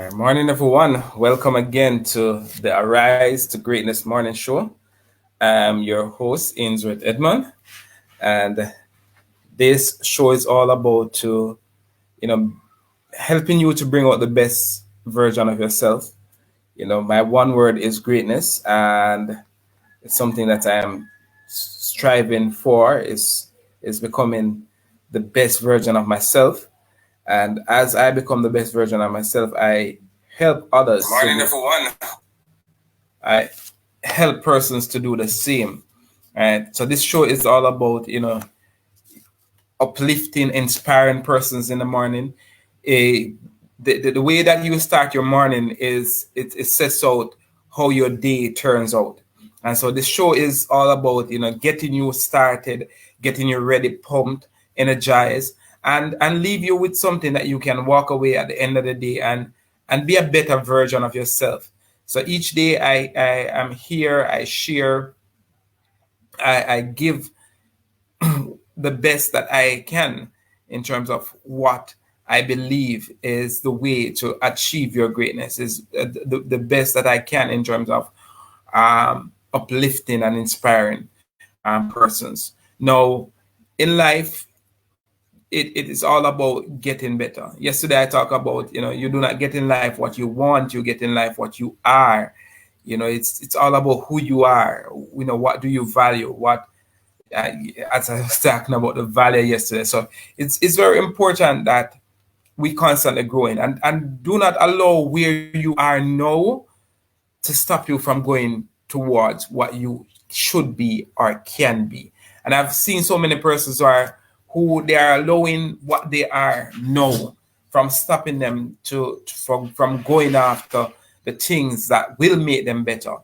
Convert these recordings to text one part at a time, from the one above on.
Morning, everyone. Welcome again to the Arise to Greatness Morning Show. I'm your host, Ainsworth Edmond, and this show is all about you know, helping you to bring out the best version of yourself. My one word is greatness, and it's something that I am striving for. Is becoming the best version of myself, and as I become the best version of myself, I help others. Morning, everyone. I help persons to do the same. And so this show is all about, uplifting, inspiring persons in the morning. A the way that you start your morning is it sets out how your day turns out. And so this show is all about, getting you started, getting you ready, pumped, energized, and leave you with something that you can walk away at the end of the day and be a better version of yourself. So each day I am here, I share, I give the best that I can in terms of what I believe is the way to achieve your greatness, is the best that I can in terms of uplifting and inspiring persons. Now, in life, it is all about getting better. Yesterday, I talked about, you do not get in life what you want, you get in life what you are. It's all about who you are. What do you value? Uh, as I was talking about the value yesterday. So it's very important that we constantly growing and do not allow where you are now to stop you from going towards what you should be or can be. And I've seen so many persons who they are allowing what they are now from stopping them from going after the things that will make them better,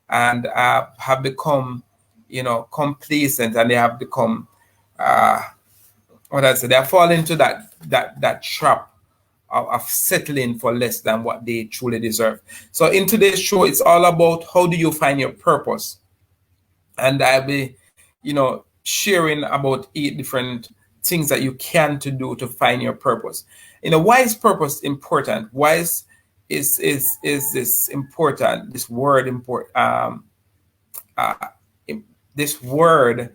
and have become complacent, and they have become uh, what I say, they fall into that trap of settling for less than what they truly deserve. So in today's show, it's all about how do you find your purpose, and I'll be, sharing about 8 different things that you can to do to find your purpose. Why is purpose important? Why is this important? This word important. Uh, this word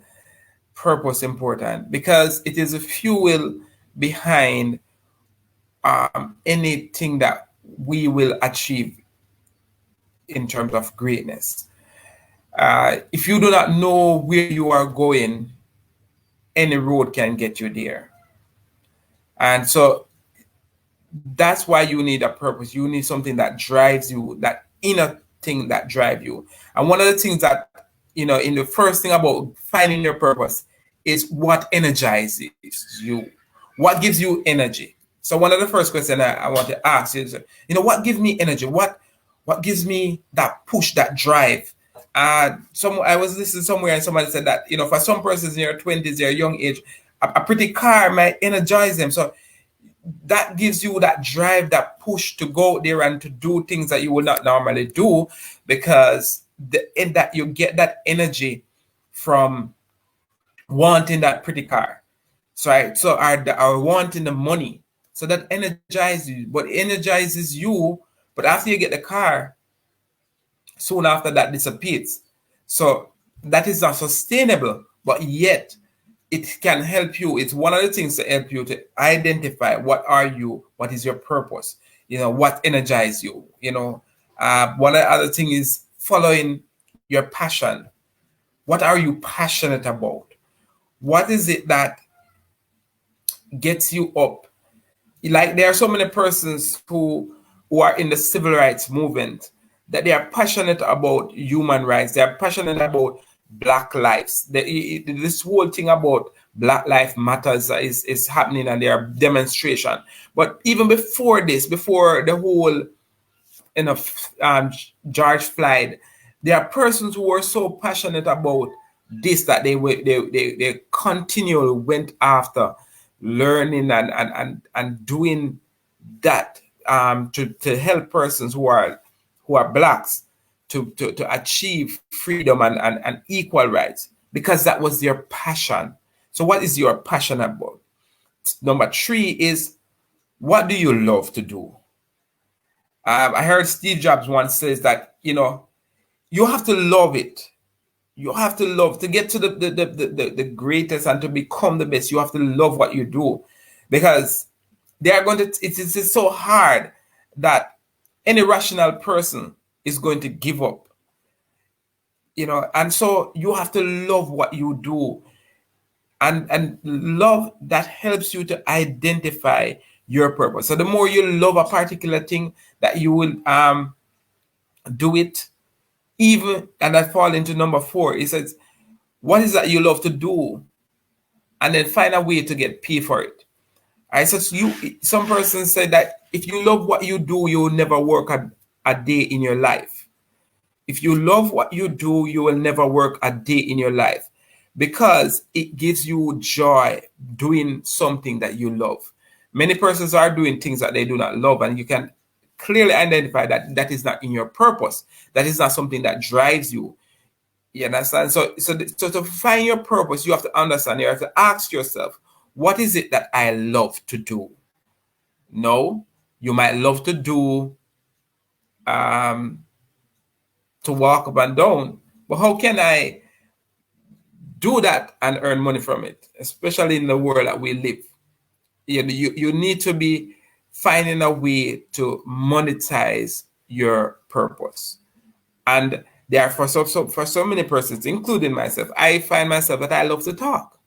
purpose important because it is a fuel behind anything that we will achieve in terms of greatness. If you do not know where you are going, any road can get you there. And so that's why you need a purpose. You need something that drives you, that inner thing that drives you. And one of the things that, in the first thing about finding your purpose is what energizes you. What gives you energy? So one of the first questions I want to ask is, what gives me energy? What gives me that push, that drive? I was listening somewhere and somebody said that, for some persons in your 20s, their young age, a pretty car might energize them. So that gives you that drive, that push to go there and to do things that you would not normally do, because in that you get that energy from wanting that pretty car. So are wanting the money. So that energizes you, but energizes you. But after you get the car, soon after that disappears. So that is not sustainable, but yet it can help you. It's one of the things to help you to identify what are you, what is your purpose, what energizes you. One other thing is following your passion. What are you passionate about? What is it that gets you up? Like, there are so many persons who are in the civil rights movement, that they are passionate about human rights. They are passionate about Black lives. This whole thing about Black Life Matters is happening, and there are demonstration. But even before this, before the whole George Floyd, there are persons who were so passionate about this that they continually went after learning and doing that, to help persons who are blacks to achieve freedom and equal rights, because that was their passion. So what is your passion about? Number 3 is, what do you love to do? I heard Steve Jobs once says that, you have to love it. You have to love to get to the greatest and to become the best. You have to love what you do, because they are going to. It's so hard that any rational person is going to give up. And so you have to love what you do, and love that helps you to identify your purpose. So the more you love a particular thing, that you will do it. Even, and I fall into number 4. It says, what is that you love to do, and then find a way to get paid for it. I said, some person said that if you love what you do, you will never work a day in your life. If you love what you do, you will never work a day in your life, because it gives you joy doing something that you love. Many persons are doing things that they do not love, and you can clearly identify that that is not in your purpose. That is not something that drives you. You understand? So to find your purpose, you have to understand. You have to ask yourself, what is it that I love to do? No, you might love to do to walk up and down, but how can I do that and earn money from it? Especially in the world that we live, you need to be finding a way to monetize your purpose. And there are for so many persons, including myself, I find myself that I love to talk.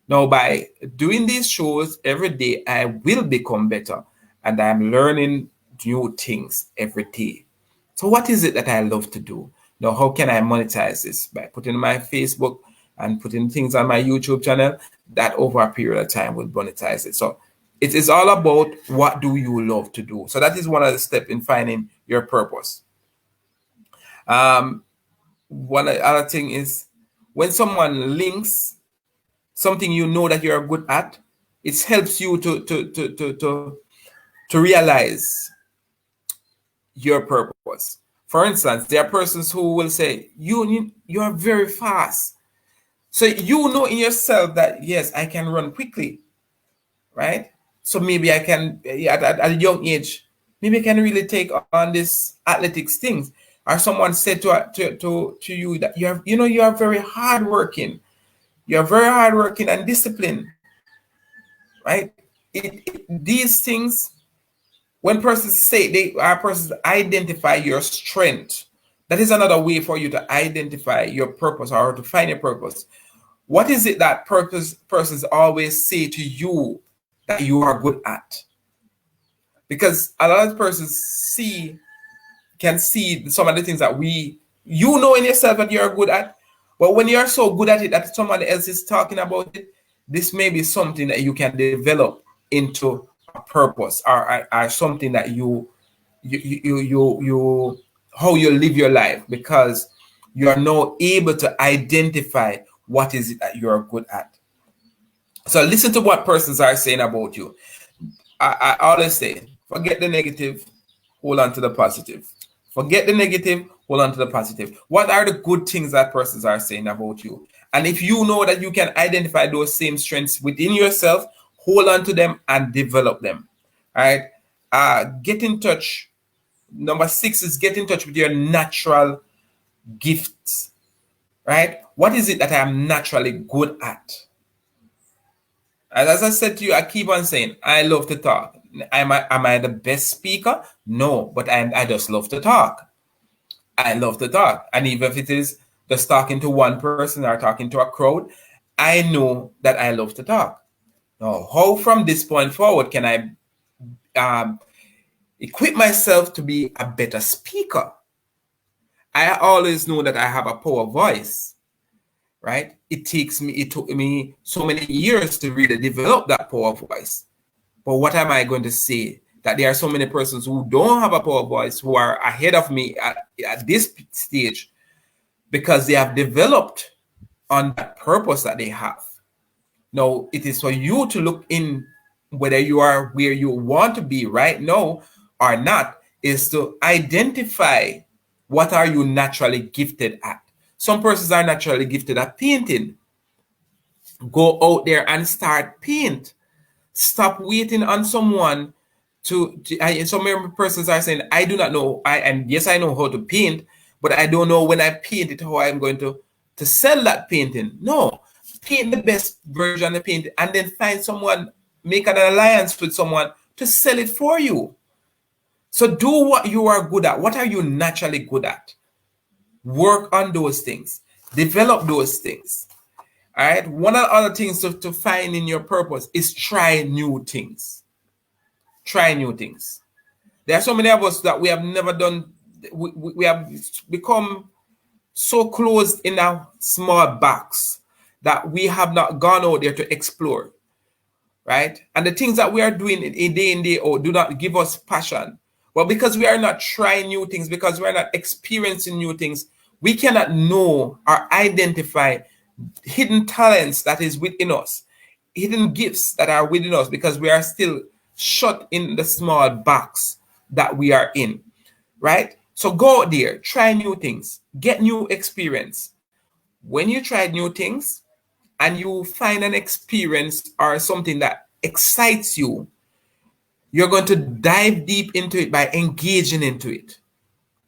Now, by doing these shows every day, I will become better, and I'm learning new things every day. So what is it that I love to do? Now, how can I monetize this? By putting my Facebook and putting things on my YouTube channel, that over a period of time will monetize it. So it is all about, what do you love to do? So that is one of the steps in finding your purpose. One other thing is, when someone links something you know that you're good at, it helps you to realize your purpose. For instance, there are persons who will say, you are very fast. So you know in yourself that, yes, I can run quickly, right? So maybe I can, at a young age, maybe I can really take on this athletics things. Or someone said to you that you are very hardworking. You're very hardworking and disciplined, right? These things, when persons say, our persons identify your strength. That is another way for you to identify your purpose, or to find your purpose. What is it that persons always say to you that you are good at? Because a lot of persons can see some of the things that you know in yourself that you're good at, but when you're so good at it that someone else is talking about it, this may be something that you can develop into a purpose, or something that you how you live your life, because you are now able to identify what is it that you are good at. So listen to what persons are saying about you. I always say, forget the negative, hold on to the positive. Forget the negative, hold on to the positive. What are the good things that persons are saying about you? And if you know that you can identify those same strengths within yourself, hold on to them and develop them. All right. Get in touch. Number 6 is get in touch with your natural gifts. Right? What is it that I am naturally good at? And as I said to you, I keep on saying, I love to talk. Am I the best speaker? No, but I just love to talk. I love to talk. And even if it is just talking to one person or talking to a crowd, I know that I love to talk. Now, how from this point forward can I equip myself to be a better speaker? I always know that I have a power voice, right? It took me so many years to really develop that power voice. But what am I going to say? That there are so many persons who don't have a power voice, who are ahead of me at this stage, because they have developed on that purpose that they have. Now, it is for you to look in whether you are where you want to be right now or not, is to identify what are you naturally gifted at. Some persons are naturally gifted at painting. Go out there and start paint. Stop waiting on someone some persons are saying, I do not know, and yes, I know how to paint, but I don't know when I paint it how I'm going to sell that painting. No, paint the best version of paint, and then find someone, make an alliance with someone to sell it for you. So do what you are good at. What are you naturally good at? Work on those things. Develop those things. All right. One of the other things to find in your purpose is try new things. Try new things. There are so many of us that we have never done. We have become so closed in a small box that we have not gone out there to explore. Right? And the things that we are doing in day in, day out do not give us passion. But because we are not trying new things, because we are not experiencing new things, we cannot know or identify hidden talents that is within us, hidden gifts that are within us, because we are still shut in the small box that we are in, right? So go out there, try new things, get new experience. When you try new things and you find an experience or something that excites you, you're going to dive deep into it by engaging into it,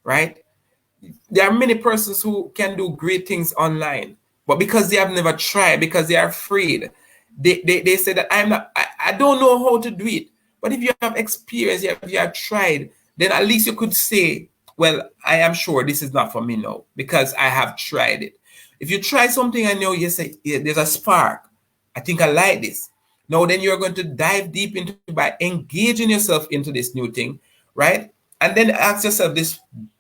right? There are many persons who can do great things online, but because they have never tried, because they are afraid, they say that I don't know how to do it. But if you have experience, if you have tried, then at least you could say, well, I am sure this is not for me now because I have tried it. If you try something and you say, yeah, there's a spark, I think I like this. Now, then you're going to dive deep into it by engaging yourself into this new thing, right? And then ask yourself this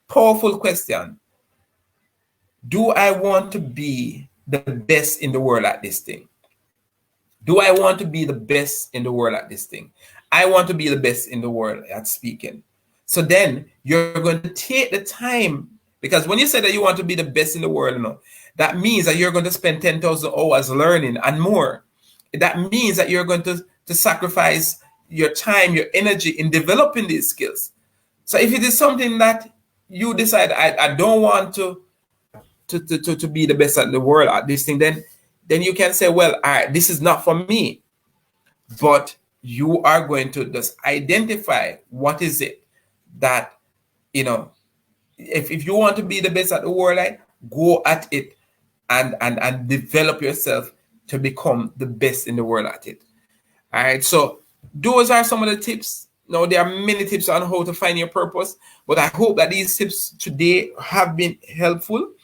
powerful question. Do I want to be the best in the world at this thing? Do I want to be the best in the world at this thing? I want to be the best in the world at speaking. So then you're going to take the time, because when you say that you want to be the best in the world, that means that you're going to spend 10,000 hours learning and more. That means that you're going to sacrifice your time, your energy in developing these skills. So if it is something that you decide, I don't want to be the best in the world at this thing, then you can say, well, all right, this is not for me. But you are going to just identify what is it that, if you want to be the best at the world, go at it and develop yourself to become the best in the world at it. All right. So those are some of the tips. Now, there are many tips on how to find your purpose, but I hope that these tips today have been helpful.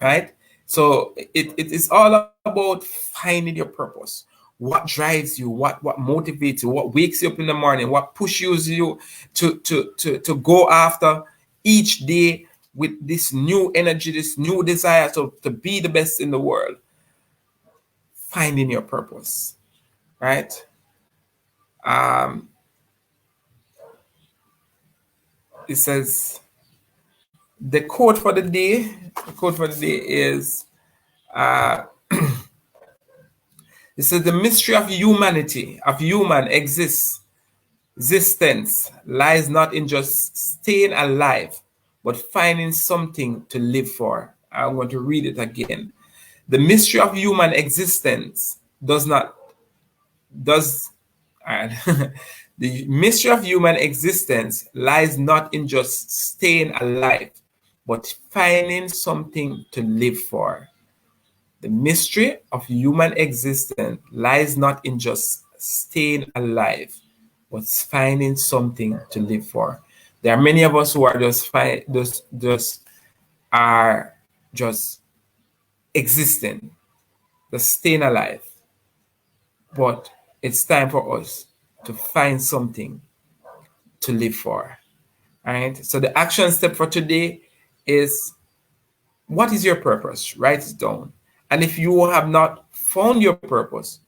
Right? So it is all about finding your purpose. What drives you? What motivates you? What wakes you up in the morning? What pushes you to go after each day with this new energy, this new desire to be the best in the world? Finding your purpose, right? It says the quote for the day. The quote for the day is. It says the mystery of humanity, of human existence, lies not in just staying alive, but finding something to live for. I want to read it again. The mystery of human existence the mystery of human existence lies not in just staying alive, but finding something to live for. The mystery of human existence lies not in just staying alive, but finding something to live for. There are many of us who are just existing, just staying alive. But it's time for us to find something to live for. All right. So the action step for today is, what is your purpose? Write it down. And if you have not found your purpose,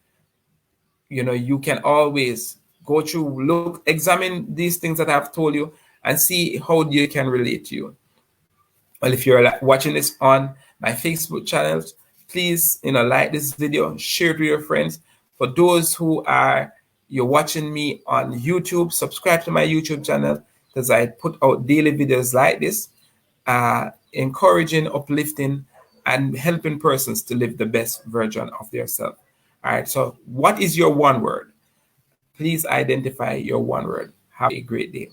you can always go through, examine these things that I've told you and see how you can relate to you. Well, if you're watching this on my Facebook channels, please, like this video, share it with your friends. For those who you're watching me on YouTube, subscribe to my YouTube channel, because I put out daily videos like this, encouraging, uplifting, and helping persons to live the best version of themselves. All right. So what is your one word? Please identify your one word. Have a great day.